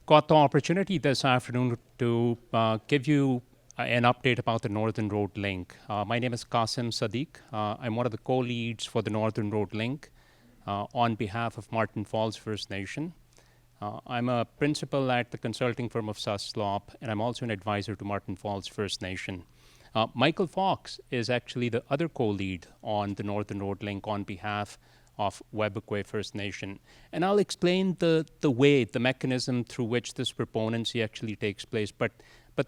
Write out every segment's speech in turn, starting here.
got the opportunity this afternoon to give you an update about the Northern Road Link. My name is Qasim Saddique. I'm one of the co-leads for the Northern Road Link on behalf of Marten Falls First Nation. I'm a principal at the consulting firm of Suslop, and I'm also an advisor to Marten Falls First Nation. Michael Fox is actually the other co-lead on the Northern Road Link on behalf of Webequie First Nation. And I'll explain the mechanism through which this proponency actually takes place. But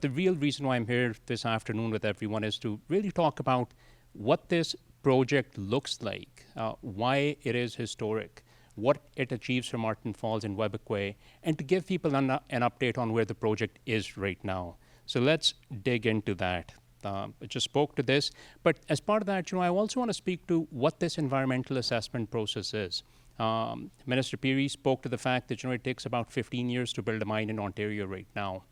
the real reason why I'm here this afternoon with everyone is to really talk about what this project looks like, why it is historic, what it achieves for Marten Falls and Webequie, and to give people an update on where the project is right now. So let's dig into that. I just spoke to this, but as part of that, I also want to speak to what this environmental assessment process is. Minister Peary spoke to the fact that it takes about 15 years to build a mine in Ontario right now.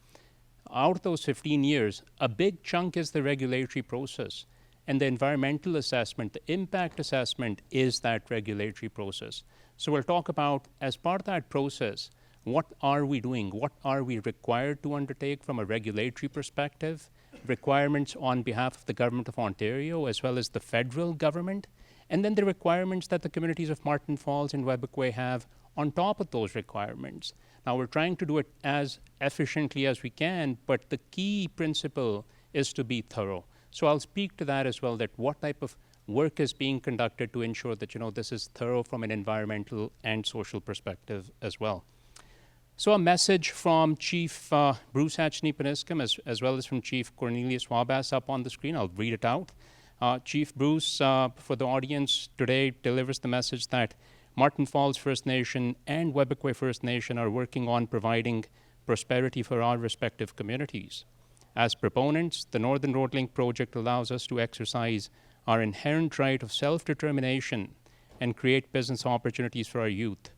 Out of those 15 years, a big chunk is the regulatory process, and the environmental assessment, the impact assessment, is that regulatory process. So we'll talk about, as part of that process, what are we doing? What are we required to undertake from a regulatory perspective? Requirements on behalf of the Government of Ontario as well as the federal government, and then the requirements that the communities of Marten Falls and Webequie have on top of those requirements. Now, we're trying to do it as efficiently as we can, but the key principle is to be thorough. So I'll speak to that as well, that what type of work is being conducted to ensure that this is thorough from an environmental and social perspective as well. So a message from Chief Bruce Hatchney-Peniscum as well as from Chief Cornelius Wabass up on the screen. I'll read it out. Chief Bruce, for the audience today, delivers the message that Marten Falls First Nation and Webequie First Nation are working on providing prosperity for our respective communities. As proponents, the Northern Road Link project allows us to exercise our inherent right of self-determination and create business opportunities for our youth.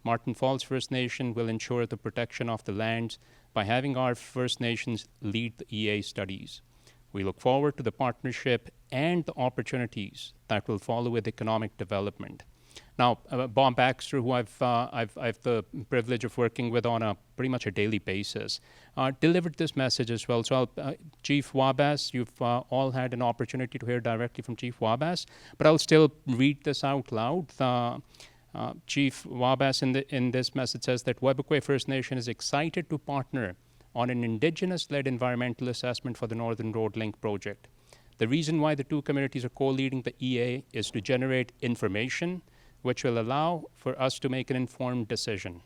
Marten Falls First Nation will ensure the protection of the lands by having our First Nations lead the EA studies. We look forward to the partnership and the opportunities that will follow with economic development. Now, Bob Baxter, who I've the privilege of working with on pretty much a daily basis, delivered this message as well. So Chief Wabass, you've all had an opportunity to hear directly from Chief Wabass, but I'll still read this out loud. Chief Wabass in this message says that Webequie First Nation is excited to partner on an Indigenous-led environmental assessment for the Northern Road Link project. The reason why the two communities are co-leading the EA is to generate information which will allow for us to make an informed decision.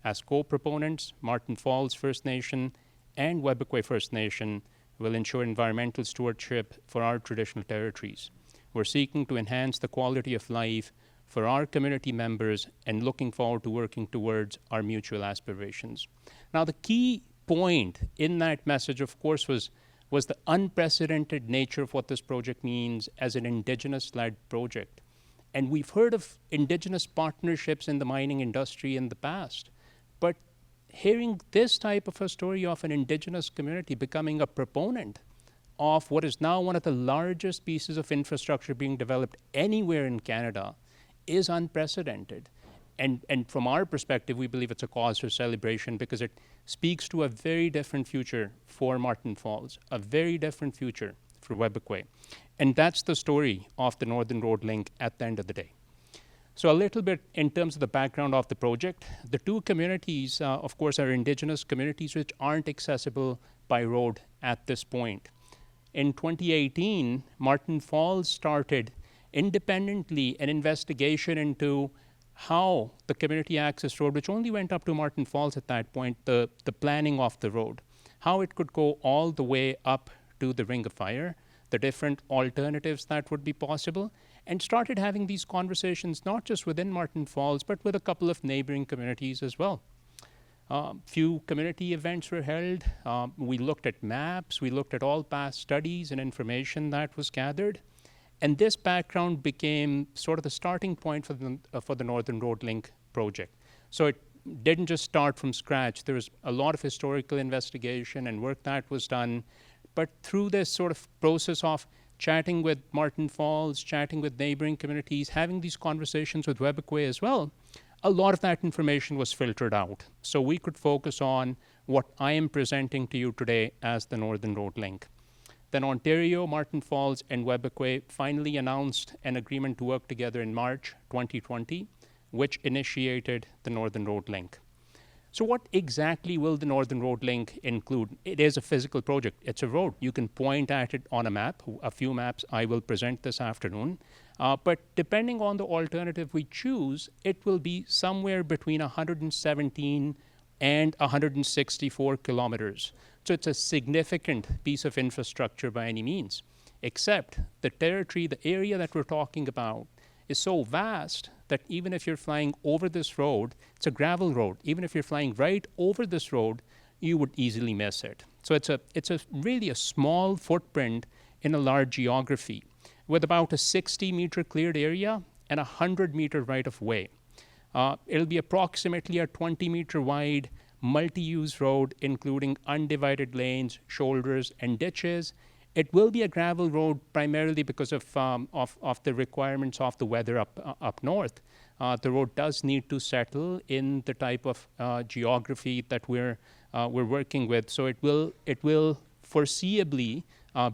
As co-proponents, Marten Falls First Nation and Webequie First Nation will ensure environmental stewardship for our traditional territories. We're seeking to enhance the quality of life for our community members and looking forward to working towards our mutual aspirations. Now, the key point in that message, of course, was the unprecedented nature of what this project means as an Indigenous-led project. And we've heard of Indigenous partnerships in the mining industry in the past, but hearing this type of a story of an Indigenous community becoming a proponent of what is now one of the largest pieces of infrastructure being developed anywhere in Canada is unprecedented. And from our perspective, we believe it's a cause for celebration because it speaks to a very different future for Marten Falls, a very different future for Webequie. And that's the story of the Northern Road Link at the end of the day. So a little bit in terms of the background of the project, the two communities, of course, are Indigenous communities which aren't accessible by road at this point. In 2018, Marten Falls started independently an investigation into how the community access road, which only went up to Marten Falls at that point, the planning of the road, how it could go all the way up to the Ring of Fire, the different alternatives that would be possible, and started having these conversations not just within Marten Falls, but with a couple of neighboring communities as well. Few community events were held. We looked at maps, we looked at all past studies and information that was gathered. And this background became sort of the starting point for the Northern Road Link project. So it didn't just start from scratch. There was a lot of historical investigation and work that was done. But through this sort of process of chatting with Marten Falls, chatting with neighboring communities, having these conversations with Webequie as well, A lot of that information was filtered out. So we could focus on what I am presenting to you today as the Northern Road Link. Then Ontario, Marten Falls, and Webequie finally announced an agreement to work together in March 2020, which initiated the Northern Road Link. So what exactly will the Northern Road Link include? It is a physical project. It's a road. You can point at it on a map. A few maps I will present this afternoon. But depending on the alternative we choose, it will be somewhere between 117 and 164 kilometers. So it's a significant piece of infrastructure by any means, except the territory, the area that we're talking about is so vast that even if you're flying over this road, it's a gravel road, even if you're flying right over this road, you would easily miss it. So it's really a small footprint in a large geography with about a 60-meter cleared area and a 100-meter right-of-way. It'll be approximately a 20-meter wide multi-use road, including undivided lanes, shoulders, and ditches. It will be a gravel road primarily because of the requirements of the weather up north. The road does need to settle in the type of geography that we're working with. So it will foreseeably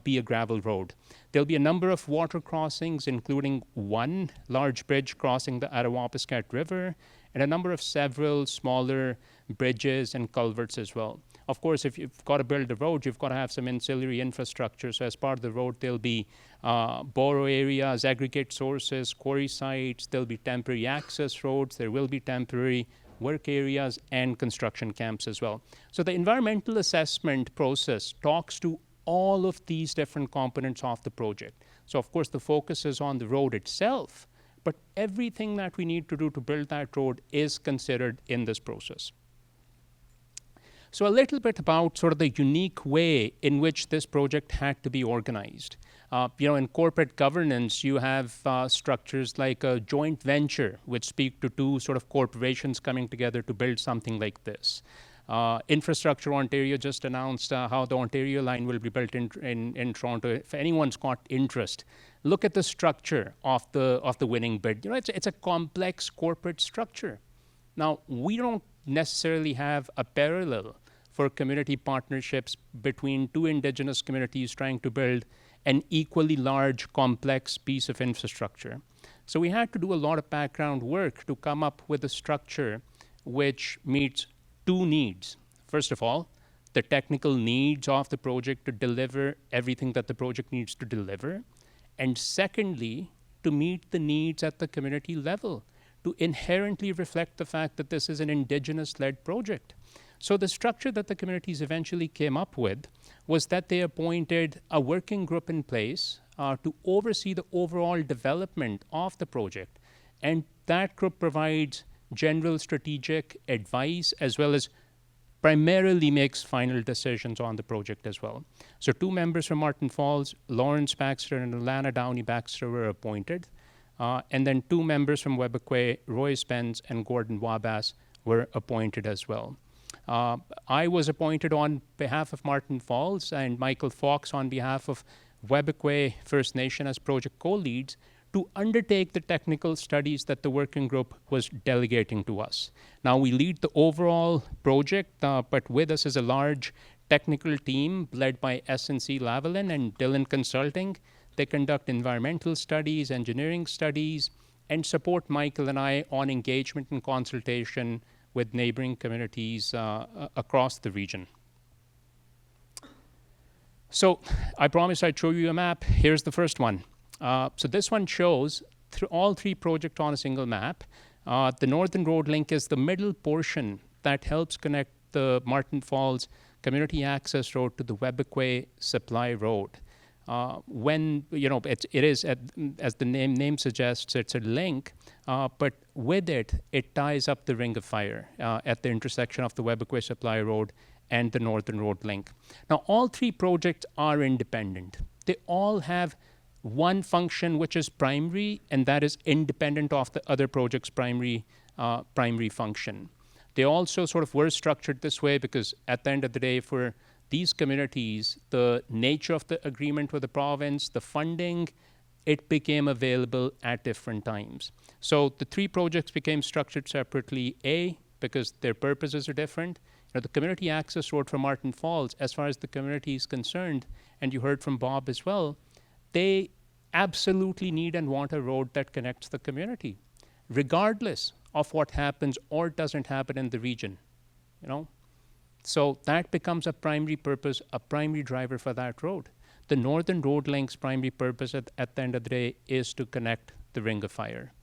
be a gravel road. There'll be a number of water crossings, including one large bridge crossing the Arawapiskat River, and a number of several smaller bridges and culverts as well. Of course, if you've got to build a road, you've got to have some ancillary infrastructure. So as part of the road, there'll be borrow areas, aggregate sources, quarry sites, there'll be temporary access roads, there will be temporary work areas and construction camps as well. So the environmental assessment process talks to all of these different components of the project. So of course, the focus is on the road itself, but everything that we need to do to build that road is considered in this process. So a little bit about sort of the unique way in which this project had to be organized. In corporate governance, you have structures like a joint venture, which speak to two sort of corporations coming together to build something like this. Infrastructure Ontario just announced how the Ontario line will be built in Toronto. If anyone's got interest, look at the structure of the winning bid. It's a complex corporate structure. Now, we don't necessarily have a parallel for community partnerships between two Indigenous communities trying to build an equally large, complex piece of infrastructure. So we had to do a lot of background work to come up with a structure which meets two needs. First of all, the technical needs of the project to deliver everything that the project needs to deliver. And secondly, to meet the needs at the community level, to inherently reflect the fact that this is an Indigenous-led project. So the structure that the communities eventually came up with was that they appointed a working group in place to oversee the overall development of the project. And that group provides general strategic advice as well as primarily makes final decisions on the project as well. So two members from Marten Falls, Lawrence Baxter and Alana Downey Baxter, were appointed. And then two members from Webequie, Roy Spence and Gordon Wabas, were appointed as well. I was appointed on behalf of Marten Falls and Michael Fox on behalf of Webequie First Nation as project co-leads to undertake the technical studies that the working group was delegating to us. Now we lead the overall project, but with us is a large technical team led by S&C Lavalin and Dillon Consulting. They conduct environmental studies, engineering studies, and support Michael and I on engagement and consultation with neighboring communities across the region. So I promised I'd show you a map. Here's the first one. So this one shows all three projects on a single map. The Northern Road Link is the middle portion that helps connect the Marten Falls Community Access Road to the Webequie Supply Road. It is, as the name suggests, it's a link, but with it ties up the Ring of Fire at the intersection of the Webequie Supply Road and the Northern Road Link. Now, all three projects are independent. They all have one function which is primary, and that is independent of the other project's primary function. They also sort of were structured this way because at the end of the day, for these communities, the nature of the agreement with the province, the funding, it became available at different times. So the three projects became structured separately. A, because their purposes are different. The community access road for Marten Falls, as far as the community is concerned, and you heard from Bob as well, they absolutely need and want a road that connects the community, regardless of what happens or doesn't happen in the region. So that becomes a primary purpose, a primary driver for that road. The Northern Road Link's primary purpose at the end of the day is to connect the Ring of Fire.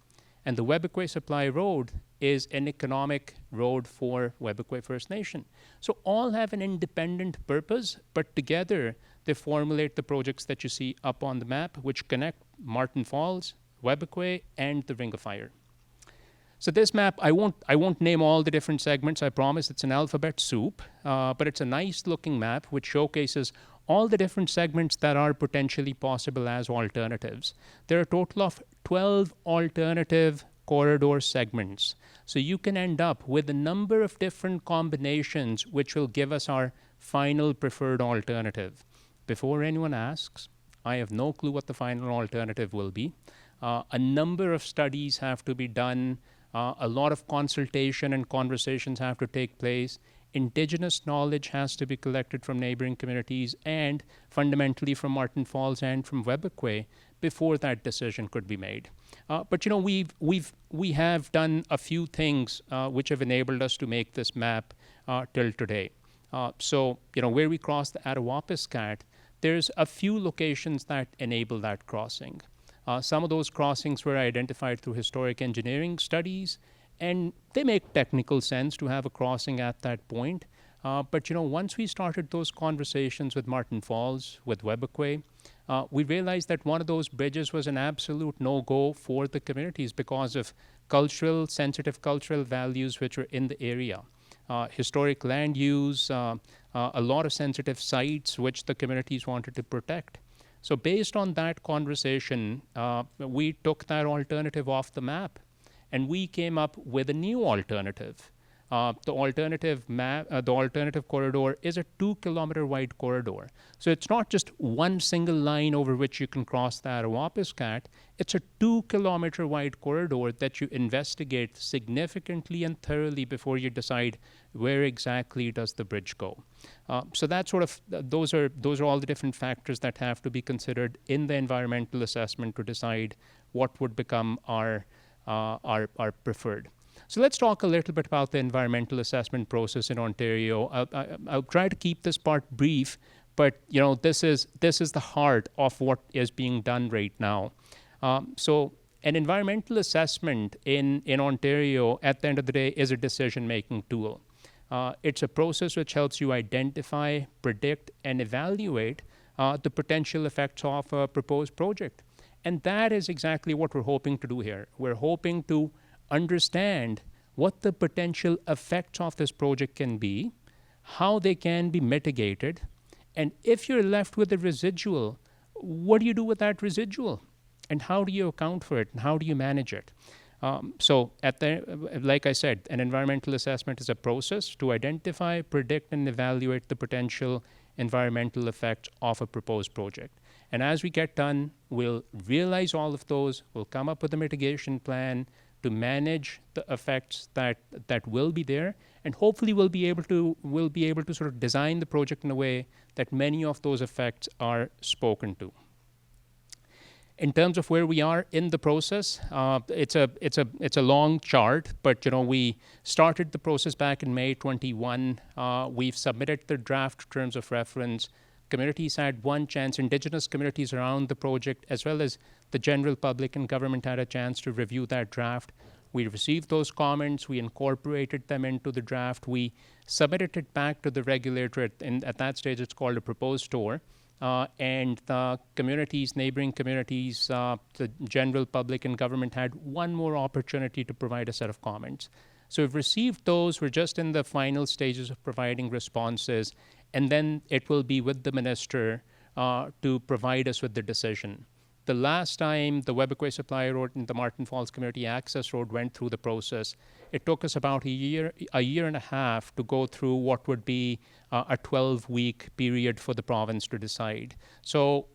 And the Webequie Supply Road is an economic road for Webequie First Nation. So all have an independent purpose, but together they formulate the projects that you see up on the map, which connect Marten Falls, Webequie, and the Ring of Fire. So this map, I won't name all the different segments, I promise. It's an alphabet soup, but it's a nice looking map which showcases all the different segments that are potentially possible as alternatives. There are a total of 12 alternative corridor segments. So you can end up with a number of different combinations which will give us our final preferred alternative. Before anyone asks, I have no clue what the final alternative will be. A number of studies have to be done. A lot of consultation and conversations have to take place. Indigenous knowledge has to be collected from neighboring communities and fundamentally from Marten Falls and from Webequie before that decision could be made. But we have done a few things which have enabled us to make this map till today. So where we cross the Arawapiskat, there's a few locations that enable that crossing. Some of those crossings were identified through historic engineering studies, and they make technical sense to have a crossing at that point. But once we started those conversations with Marten Falls, with Webequie, we realized that one of those bridges was an absolute no-go for the communities because of sensitive cultural values which were in the area. Historic land use, a lot of sensitive sites which the communities wanted to protect. So based on that conversation, we took that alternative off the map, and we came up with a new alternative. The alternative corridor is a 2-kilometer wide corridor. So it's not just one single line over which you can cross the Arawapiskat. It's a 2-kilometer wide corridor that you investigate significantly and thoroughly before you decide where exactly does the bridge go. So that's those are all the different factors that have to be considered in the environmental assessment to decide what would become our preferred. So let's talk a little bit about the environmental assessment process in Ontario. I'll try to keep this part brief, but this is the heart of what is being done right now. So an environmental assessment in Ontario, at the end of the day, is a decision-making tool. It's a process which helps you identify, predict, and evaluate the potential effects of a proposed project. And that is exactly what we're hoping to do here. We're hoping to understand what the potential effects of this project can be, how they can be mitigated, and if you're left with a residual, what do you do with that residual? And how do you account for it? And how do you manage it? So like I said, an environmental assessment is a process to identify, predict, and evaluate the potential environmental effects of a proposed project. And as we get done, we'll realize all of those, we'll come up with a mitigation plan to manage the effects that will be there, and hopefully we'll be able to sort of design the project in a way that many of those effects are spoken to. In terms of where we are in the process, it's a long chart, but we started the process back in May 21. We've submitted the draft terms of reference. Communities had one chance, Indigenous communities around the project, as well as the general public and government had a chance to review that draft. We received those comments, we incorporated them into the draft, we submitted it back to the regulator. At that stage, it's called a proposed tour. And the communities, neighboring communities, the general public and government had one more opportunity to provide a set of comments. So we've received those. We're just in the final stages of providing responses, and then it will be with the minister to provide us with the decision. The last time the Webequie Supply Road and the Marten Falls Community Access Road went through the process, it took us about a year and a half to go through what would be a 12-week period for the province to decide. So,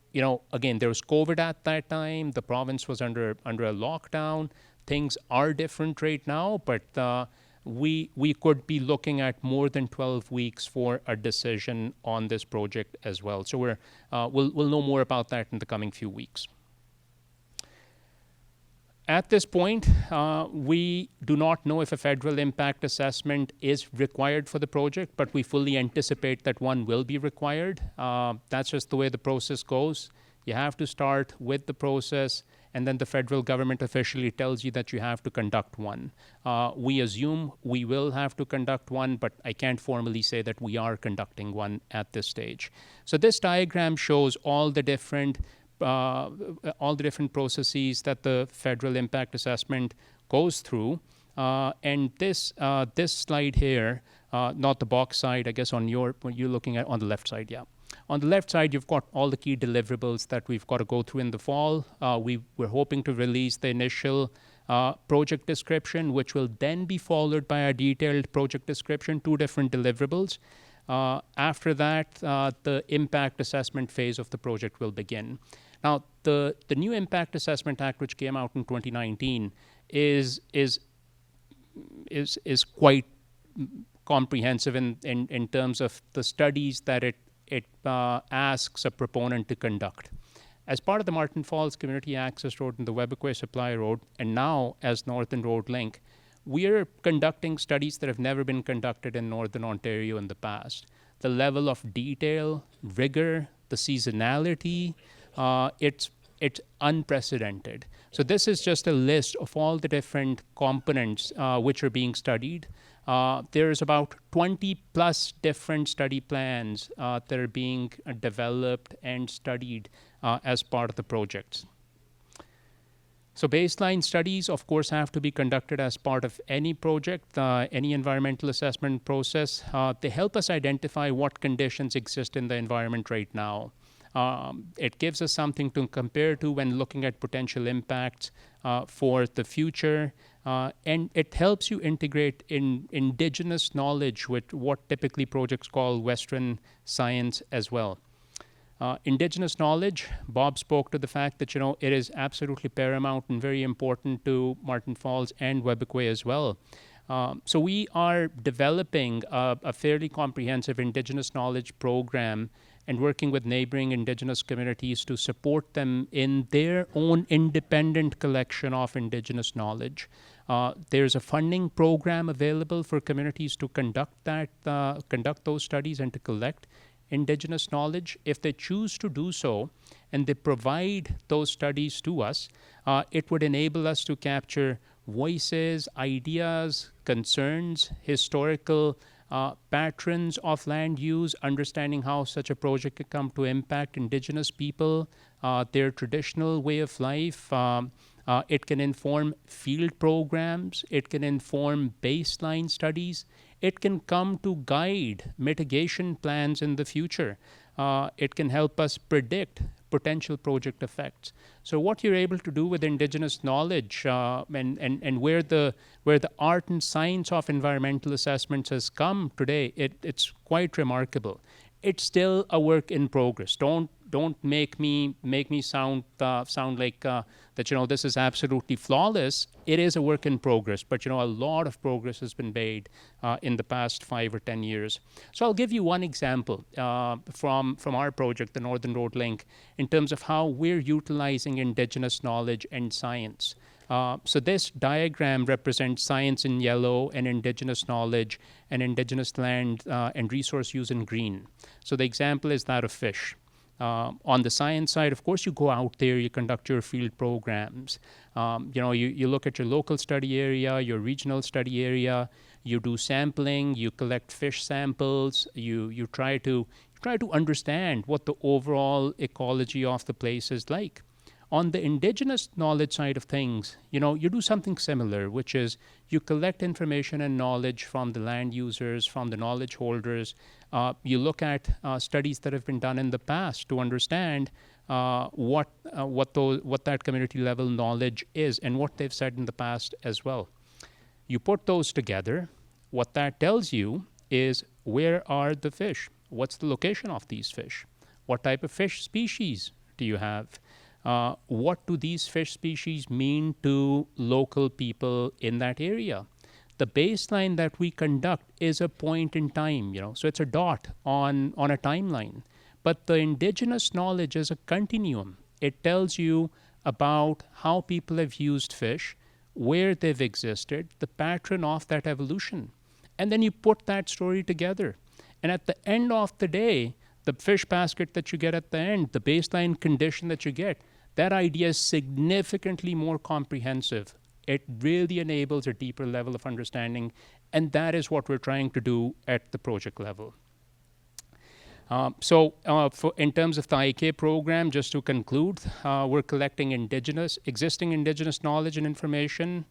again, there was COVID at that time. The province was under a lockdown. Things are different right now, but we could be looking at more than 12 weeks for a decision on this project as well. So we'll know more about that in the coming few weeks. At this point, we do not know if a federal impact assessment is required for the project, but we fully anticipate that one will be required. That's just the way the process goes. You have to start with the process, and then the federal government officially tells you that you have to conduct one. We assume we will have to conduct one, but I can't formally say that we are conducting one at this stage. So this diagram shows all the different processes that the federal impact assessment goes through. And this slide here, not the box side, I guess when you're looking at on the left side, yeah. On the left side, you've got all the key deliverables that we've got to go through in the fall. We're hoping to release the initial project description, which will then be followed by a detailed project description, 2 different deliverables. After that, the impact assessment phase of the project will begin. Now, the new Impact Assessment Act, which came out in 2019, is quite comprehensive in terms of the studies that it asks a proponent to conduct. As part of the Marten Falls Community Access Road and the Webequie Supply Road, and now as Northern Road Link, we are conducting studies that have never been conducted in Northern Ontario in the past. The level of detail, rigor, the seasonality, it's unprecedented. So this is just a list of all the different components which are being studied. There's about 20 plus different study plans that are being developed and studied as part of the projects. So baseline studies, of course, have to be conducted as part of any project, any environmental assessment process. They help us identify what conditions exist in the environment right now. It gives us something to compare to when looking at potential impacts for the future. And it helps you integrate in indigenous knowledge with what typically projects call Western science as well. Indigenous knowledge, Bob spoke to the fact that, it is absolutely paramount and very important to Marten Falls and Webequie as well. So we are developing a fairly comprehensive Indigenous knowledge program and working with neighboring Indigenous communities to support them in their own independent collection of Indigenous knowledge. There's a funding program available for communities to conduct those studies and to collect Indigenous knowledge. If they choose to do so and they provide those studies to us, it would enable us to capture voices, ideas, concerns, historical patterns of land use, understanding how such a project could come to impact Indigenous people, their traditional way of life. It can inform field programs. It can inform baseline studies. It can come to guide mitigation plans in the future. It can help us predict potential project effects. So what you're able to do with Indigenous knowledge and where the art and science of environmental assessments has come today, it's quite remarkable. It's still a work in progress. Don't make me sound like that this is absolutely flawless. It is a work in progress, but a lot of progress has been made in the past 5 or 10 years. So I'll give you one example from our project, the Northern Road Link, in terms of how we're utilizing Indigenous knowledge and science. So this diagram represents science in yellow and Indigenous knowledge and Indigenous land and resource use in green. So the example is that of fish. On the science side, of course, you go out there, you conduct your field programs. You look at your local study area, your regional study area, you do sampling, you collect fish samples, you try to understand what the overall ecology of the place is like. On the Indigenous knowledge side of things, you do something similar, which is you collect information and knowledge from the land users, from the knowledge holders. You look at studies that have been done in the past to understand what that community level knowledge is and what they've said in the past as well. You put those together. What that tells you is where are the fish? What's the location of these fish? What type of fish species do you have? What do these fish species mean to local people in that area? The baseline that we conduct is a point in time, so it's a dot on a timeline. But the indigenous knowledge is a continuum. It tells you about how people have used fish, where they've existed, the pattern of that evolution. And then you put that story together. And at the end of the day, the fish basket that you get at the end, the baseline condition that you get, that idea is significantly more comprehensive. It really enables a deeper level of understanding, and that is what we're trying to do at the project level. In terms of the IK program, just to conclude, we're collecting existing indigenous knowledge and information,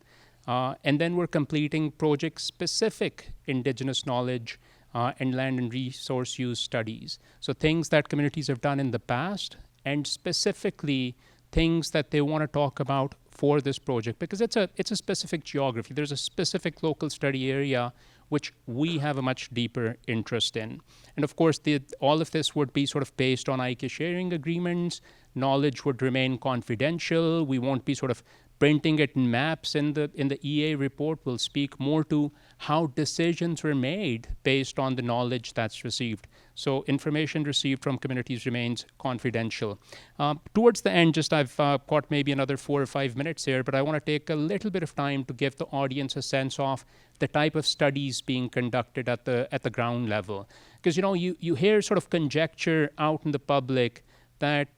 and then we're completing project-specific indigenous knowledge and land and resource use studies. So things that communities have done in the past, and specifically things that they want to talk about for this project, because it's a specific geography. There's a specific local study area which we have a much deeper interest in. And of course, all of this would be sort of based on IK sharing agreements. Knowledge would remain confidential. We won't be sort of printing it in maps in the EA report. Will speak more to how decisions were made based on the knowledge that's received. So information received from communities remains confidential. Towards the end, I've got maybe another 4 or 5 minutes here, but I want to take a little bit of time to give the audience a sense of the type of studies being conducted at the ground level. Because you hear sort of conjecture out in the public that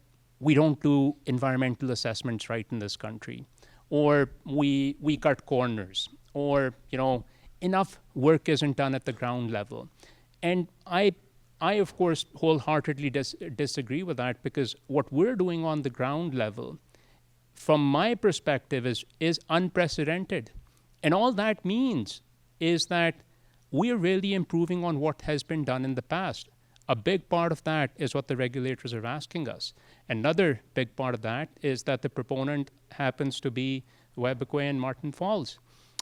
we don't do environmental assessments right in this country, or we cut corners, or enough work isn't done at the ground level. And I of course wholeheartedly disagree with that, because what we're doing on the ground level, from my perspective, is unprecedented. And all that means is that we're really improving on what has been done in the past. A big part of that is what the regulators are asking us. Another big part of that is that the proponent happens to be Webequie and Marten Falls.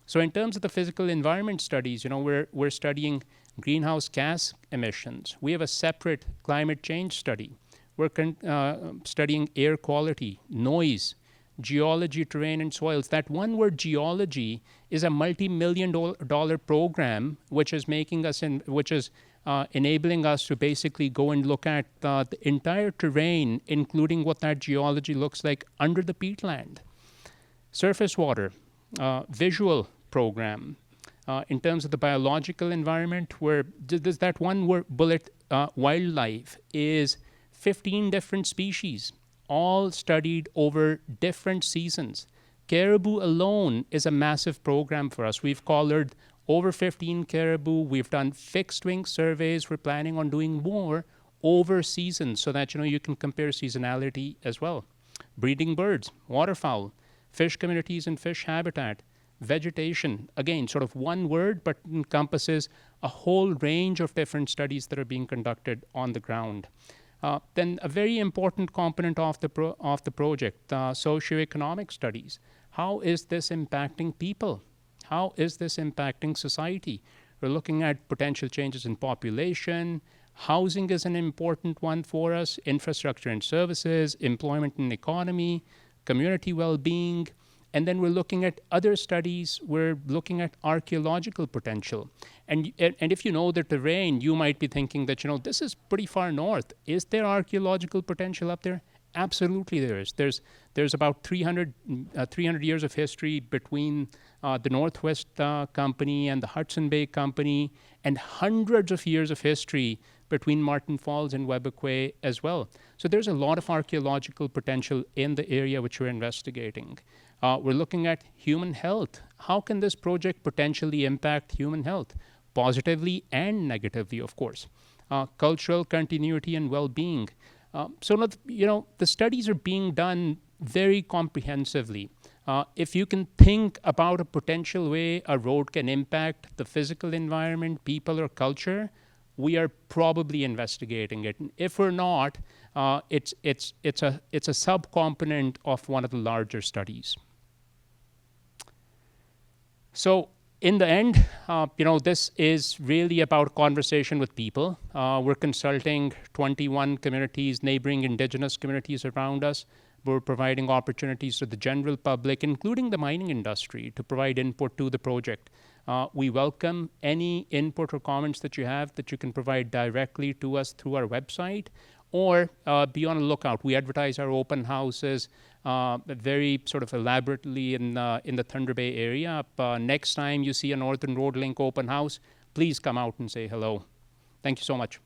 So in terms of the physical environment studies, we're studying greenhouse gas emissions. We have a separate climate change study. We're studying air quality, noise, geology, terrain, and soils. That one word, geology, is a multi-million-dollar program which is enabling us to basically go and look at the entire terrain, including what that geology looks like under the peatland. Surface water, visual program. In terms of the biological environment, where there's that one bullet, wildlife, is 15 different species, all studied over different seasons. Caribou alone is a massive program for us. We've collared over 15 caribou. We've done fixed wing surveys. We're planning on doing more over seasons so that you can compare seasonality as well. Breeding birds, waterfowl, fish communities and fish habitat, vegetation. Again, sort of one word, but encompasses a whole range of different studies that are being conducted on the ground. Then a very important component of the project, Socio-Economic Studies. How is this impacting people? How is this impacting society? We're looking at potential changes in population. Housing is an important one for us, infrastructure and services, employment and economy, community well-being. And then we're looking at other studies. We're looking at archaeological potential. And if you know the terrain, you might be thinking that, this is pretty far north. Is there archaeological potential up there? Absolutely there is. There's about 300 years of history between the Northwest Company and the Hudson Bay Company, and hundreds of years of history between Marten Falls and Webequie as well. So there's a lot of archaeological potential in the area which we're investigating. We're looking at human health. How can this project potentially impact human health? Positively and negatively, of course. Cultural continuity and well-being. The studies are being done very comprehensively. If you can think about a potential way a road can impact the physical environment, people, or culture, we are probably investigating it. And if we're not, it's a subcomponent of one of the larger studies. So in the end, this is really about conversation with people. We're consulting 21 communities, neighboring indigenous communities around us. We're providing opportunities to the general public, including the mining industry, to provide input to the project. We welcome any input or comments that you have that you can provide directly to us through our website, or be on the lookout. We advertise our open houses very sort of elaborately in the Thunder Bay area. Next time you see a Northern Road Link open house, please come out and say hello. Thank you so much.